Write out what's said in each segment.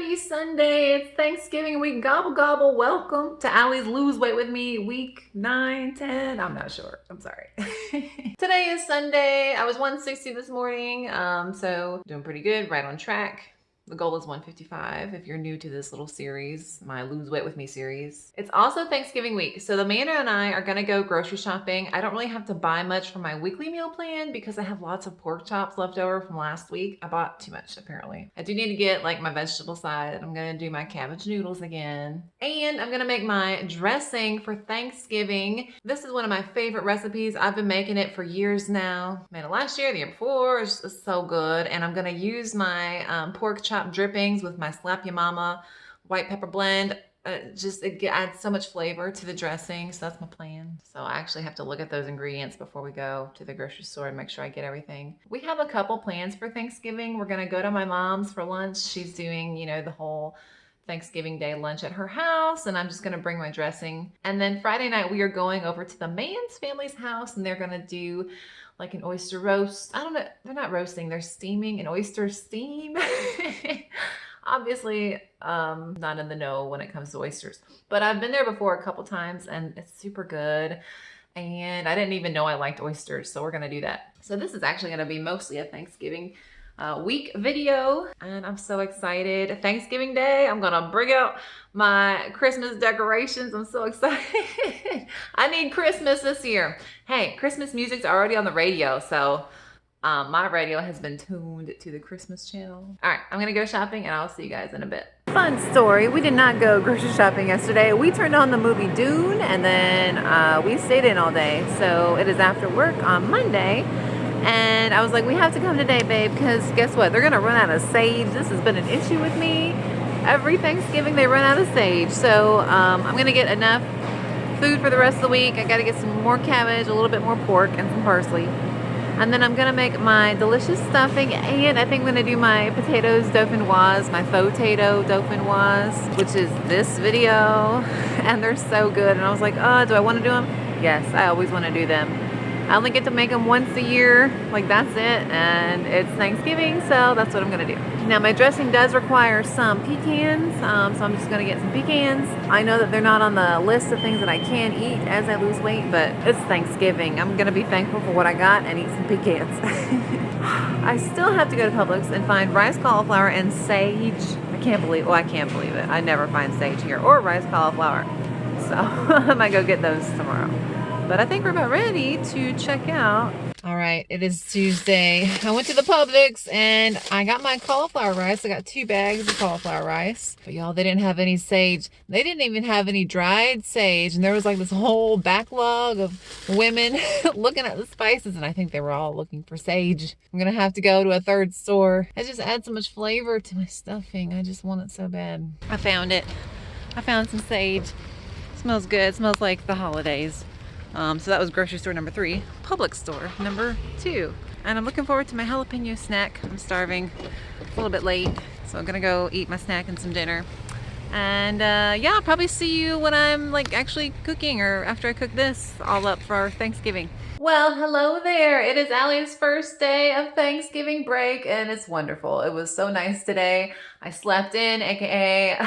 Happy Sunday. It's Thanksgiving week. Gobble, gobble. Welcome to Allie's Lose Weight With Me week 9, 10. I'm not sure. I'm sorry. Today is Sunday. I was 160 this morning. So doing pretty good, right on track. The goal is 155 if you're new to this little series, my Lose Weight With Me series. It's also Thanksgiving week, so Amanda and I are gonna go grocery shopping. I don't really have to buy much for my weekly meal plan because I have lots of pork chops left over from last week. I bought too much, apparently. I do need to get like my vegetable side. I'm gonna do my cabbage noodles again. And I'm gonna make my dressing for Thanksgiving. This is one of my favorite recipes. I've been making it for years now. Made it last year, the year before. It's just so good. And I'm gonna use my pork chop drippings with my Slap Ya Mama white pepper blend. It adds so much flavor to the dressing, so that's my plan. So I actually have to look at those ingredients before we go to the grocery store and make sure I get everything. We have a couple plans for Thanksgiving. We're gonna go to my mom's for lunch. She's doing, the whole Thanksgiving Day lunch at her house, and I'm just gonna bring my dressing. And then Friday night we are going over to the Mann's family's house, and they're gonna do like an oyster roast. I don't know, they're not roasting, they're steaming an oyster steam. Obviously, not in the know when it comes to oysters, but I've been there before a couple times and it's super good. And I didn't even know I liked oysters, so we're gonna do that. So this is actually gonna be mostly a Thanksgiving week video, and I'm so excited. Thanksgiving Day, I'm gonna bring out my Christmas decorations. I'm so excited. I need Christmas this year. Hey, Christmas music's already on the radio, so my radio has been tuned to the Christmas channel. All right, I'm gonna go shopping and I'll see you guys in a bit. Fun story, we did not go grocery shopping yesterday. We turned on the movie Dune and then we stayed in all day. So it is after work on Monday. And I was like, we have to come today, babe, because guess what? They're gonna run out of sage. This has been an issue with me. Every Thanksgiving they run out of sage. So I'm gonna get enough food for the rest of the week. I gotta get some more cabbage, a little bit more pork, and some parsley. And then I'm gonna make my delicious stuffing, and I think I'm gonna do my potatoes dauphinoise, my faux potato dauphinoise, which is this video. And they're so good. And I was like, oh, do I wanna do them? Yes, I always wanna do them. I only get to make them once a year, like that's it, and it's Thanksgiving, so that's what I'm gonna do. Now my dressing does require some pecans, so I'm just gonna get some pecans. I know that they're not on the list of things that I can eat as I lose weight, but it's Thanksgiving. I'm gonna be thankful for what I got and eat some pecans. I still have to go to Publix and find rice cauliflower and sage. I can't believe it. I never find sage here, or rice cauliflower. So I might go get those tomorrow. But I think we're about ready to check out. All right, it is Tuesday. I went to the Publix and I got my cauliflower rice. I got 2 bags of cauliflower rice. But y'all, they didn't have any sage. They didn't even have any dried sage. And there was like this whole backlog of women looking at the spices. And I think they were all looking for sage. I'm going to have to go to a third store. It just adds so much flavor to my stuffing. I just want it so bad. I found it. I found some sage. It smells good. It smells like the holidays. So that was grocery store number 3, Publix store number 2. And I'm looking forward to my jalapeno snack. I'm starving. It's a little bit late, so I'm gonna go eat my snack and some dinner. And yeah, I'll probably see you when I'm like actually cooking, or after I cook this all up for our Thanksgiving. Well, hello there. It is Allie's first day of Thanksgiving break, and it's wonderful. It was so nice today. I slept in, aka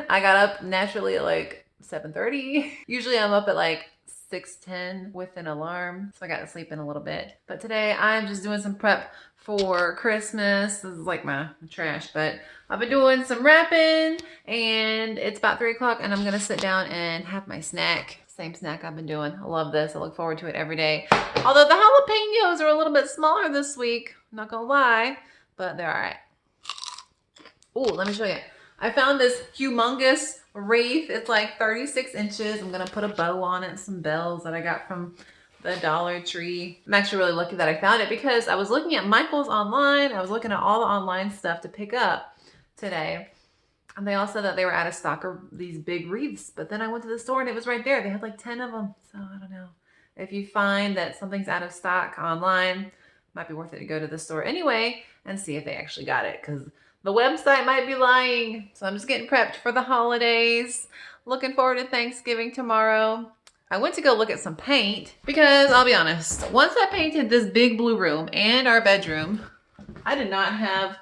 I got up naturally at like 7:30. Usually I'm up at like 6:10 with an alarm, so I got to sleep in a little bit. But today I'm just doing some prep for Christmas. This is like my trash, but I've been doing some wrapping, and it's about 3 o'clock, and I'm gonna sit down and have my snack. Same snack I've been doing. I love this. I look forward to it every day. Although the jalapenos are a little bit smaller this week, I'm not gonna lie, but they're all right. Oh, let me show you. I found this humongous wreath. It's like 36 inches. I'm gonna put a bow on it, some bells that I got from the Dollar Tree. I'm actually really lucky that I found it because I was looking at Michael's online. I was looking at all the online stuff to pick up today. And they all said that they were out of stock of these big wreaths. But then I went to the store and it was right there. They had like 10 of them. So I don't know. If you find that something's out of stock online, might be worth it to go to the store anyway and see if they actually got it, because the website might be lying. So I'm just getting prepped for the holidays. Looking forward to Thanksgiving tomorrow. I went to go look at some paint because I'll be honest, once I painted this big blue room and our bedroom, I did not have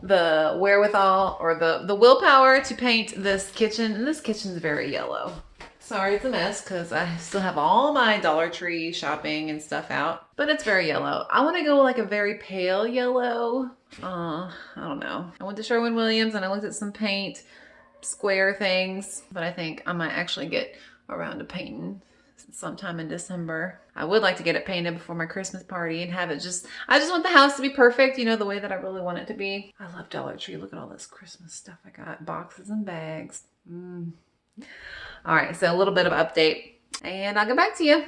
the wherewithal or the willpower to paint this kitchen. And this kitchen's very yellow. Sorry, it's a mess because I still have all my Dollar Tree shopping and stuff out, but it's very yellow. I want to go like a very pale yellow. I don't know. I went to Sherwin-Williams and I looked at some paint square things, but I think I might actually get around to painting sometime in December. I would like to get it painted before my Christmas party and have it I just want the house to be perfect, you know, the way that I really want it to be. I love Dollar Tree. Look at all this Christmas stuff I got. Boxes and bags. All right, so a little bit of update and I'll get back to you.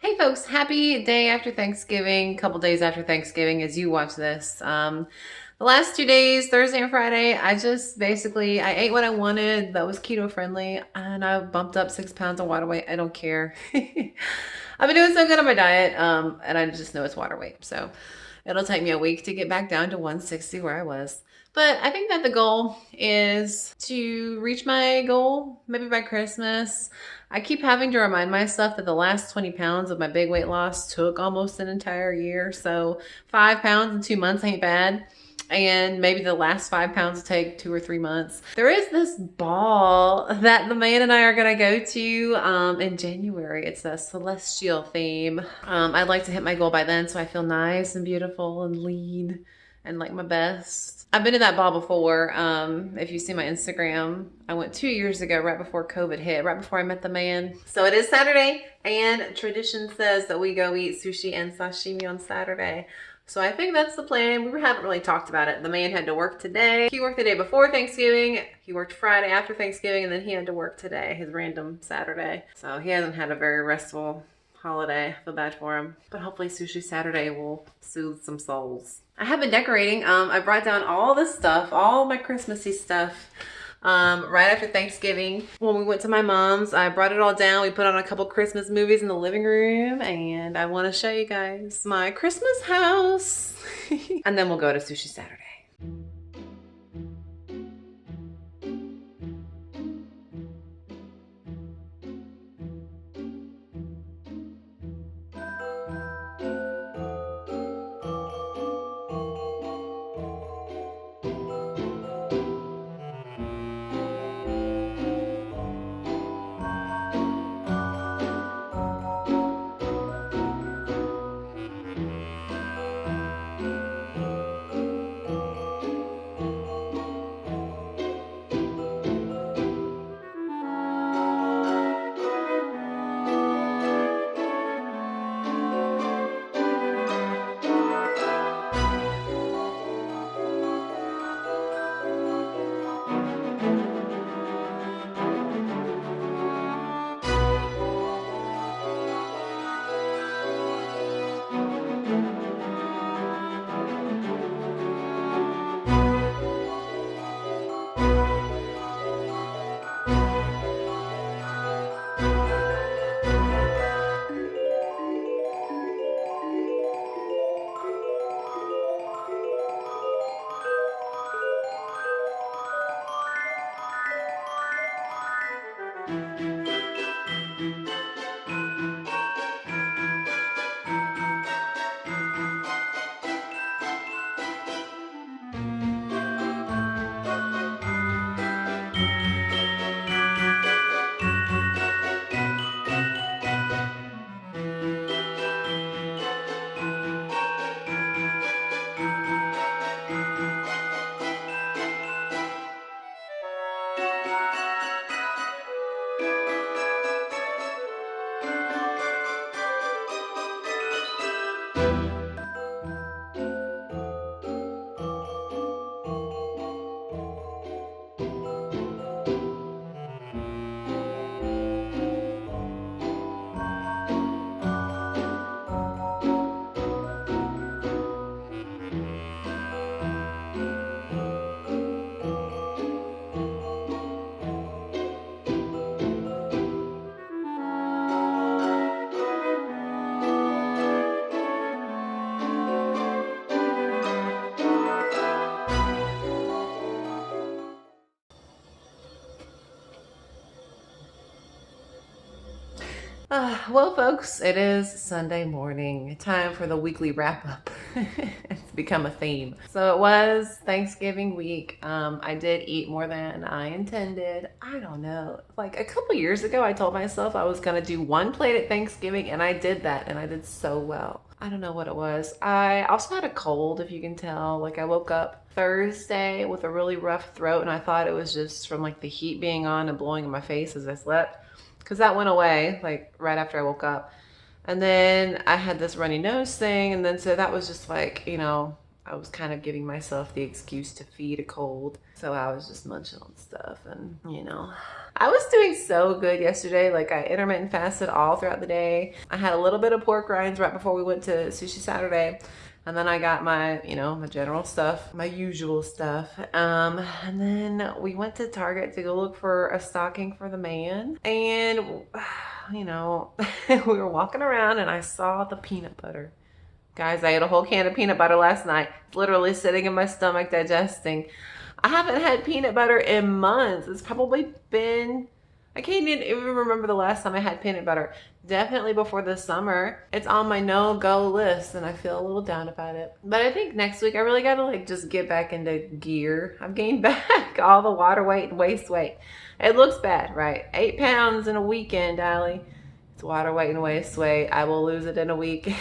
Hey folks, happy day after Thanksgiving, couple days after Thanksgiving as you watch this. The last 2 days, Thursday and Friday, I ate what I wanted that was keto friendly and I bumped up 6 pounds of water weight. I don't care. I've been doing so good on my diet and I just know it's water weight. So it'll take me a week to get back down to 160 where I was. But I think that the goal is to reach my goal maybe by Christmas. I keep having to remind myself that the last 20 pounds of my big weight loss took almost an entire year. So 5 pounds in 2 months ain't bad. And maybe the last 5 pounds will take 2 or 3 months. There is this ball that the man and I are gonna go to in January. It's a celestial theme. I'd like to hit my goal by then so I feel nice and beautiful and lean and like my best. I've been to that ball before. If you see my Instagram, I went 2 years ago right before COVID hit, right before I met the man. So it is Saturday and tradition says that we go eat sushi and sashimi on Saturday. So I think that's the plan. We haven't really talked about it. The man had to work today. He worked the day before Thanksgiving. He worked Friday after Thanksgiving, and then he had to work today, his random Saturday. So he hasn't had a very restful holiday. I feel bad for him. But hopefully Sushi Saturday will soothe some souls. I have been decorating. I brought down all this stuff, all my Christmassy stuff. right after Thanksgiving, when we went to my mom's, I brought it all down. We put on a couple Christmas movies in the living room, and I want to show you guys my Christmas house. And then we'll go to Sushi Saturday. Well, folks, it is Sunday morning. Time for the weekly wrap up. It's become a theme. So it was Thanksgiving week. I did eat more than I intended. I don't know. Like a couple years ago, I told myself I was going to do one plate at Thanksgiving, and I did that, and I did so well. I don't know what it was. I also had a cold, if you can tell. Like I woke up Thursday with a really rough throat, and I thought it was just from like the heat being on and blowing in my face as I slept. Because that went away like right after I woke up. And then I had this runny nose thing. And then so that was just like, you know, I was kind of giving myself the excuse to feed a cold. So I was just munching on stuff and, you know. I was doing so good yesterday. Like I intermittent fasted all throughout the day. I had a little bit of pork rinds right before we went to Sushi Saturday. And then I got my, you know, my general stuff, my usual stuff. And then we went to Target to go look for a stocking for the man. And, you know, we were walking around and I saw the peanut butter. Guys, I ate a whole can of peanut butter last night. It's literally sitting in my stomach digesting. I haven't had peanut butter in months. It's probably been, I can't even remember the last time I had peanut butter. Definitely before the summer. It's on my no-go list and I feel a little down about it. But I think next week I really gotta like just get back into gear. I've gained back all the water weight and waist weight. It looks bad, right? 8 pounds in a weekend, Allie. It's water weight and waist weight. I will lose it in a week.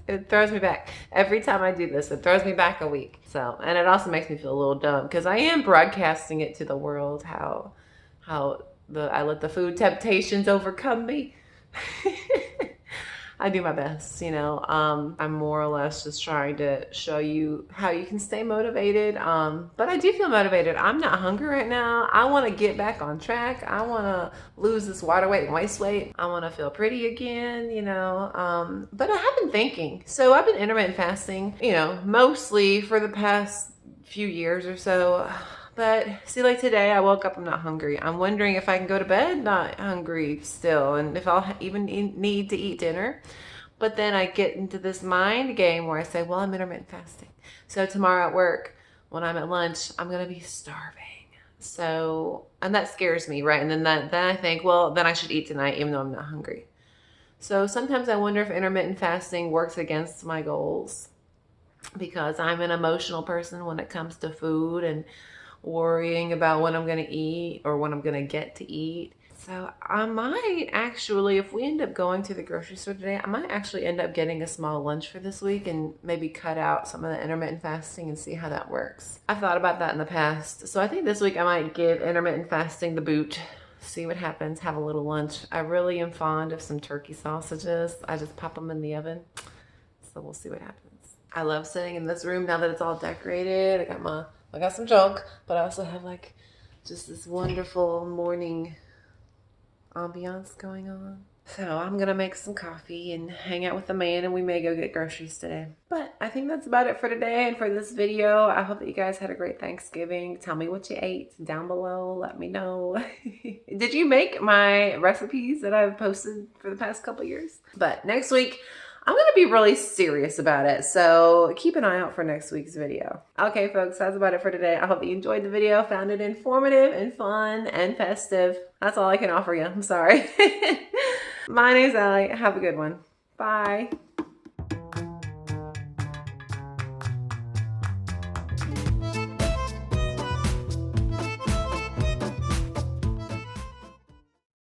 It throws me back. Every time I do this, it throws me back a week. So, and it also makes me feel a little dumb because I am broadcasting it to the world how I let the food temptations overcome me. I do my best, you know. I'm more or less just trying to show you how you can stay motivated. But I do feel motivated. I'm not hungry right now. I want to get back on track. I want to lose this water weight and waist weight. I want to feel pretty again, you know. But I have been thinking. So I've been intermittent fasting, you know, mostly for the past few years or so. But see, like today I woke up, I'm not hungry. I'm wondering if I can go to bed not hungry still, and if I'll even need to eat dinner. But then I get into this mind game where I say, well, I'm intermittent fasting. So tomorrow at work, when I'm at lunch, I'm going to be starving. So, and that scares me, right? And then I think, well, then I should eat tonight even though I'm not hungry. So sometimes I wonder if intermittent fasting works against my goals, because I'm an emotional person when it comes to food and worrying about what I'm going to eat or what I'm going to get to eat. So I might actually, if we end up going to the grocery store today, I might actually end up getting a small lunch for this week and maybe cut out some of the intermittent fasting and see how that works. I've thought about that in the past. So I think this week I might give intermittent fasting the boot, see what happens, have a little lunch. I really am fond of some turkey sausages. I just pop them in the oven. So we'll see what happens. I love sitting in this room now that it's all decorated. I got some junk, but I also have like just this wonderful morning ambiance going on. So I'm gonna make some coffee and hang out with the man, and we may go get groceries today. But I think that's about it for today and for this video. I hope that you guys had a great Thanksgiving. Tell me what you ate down below. Let me know. Did you make my recipes that I've posted for the past couple years? But next week, I'm going to be really serious about it, so keep an eye out for next week's video. Okay, folks, that's about it for today. I hope that you enjoyed the video, found it informative and fun and festive. That's all I can offer you. I'm sorry. My name's Allie. Have a good one. Bye.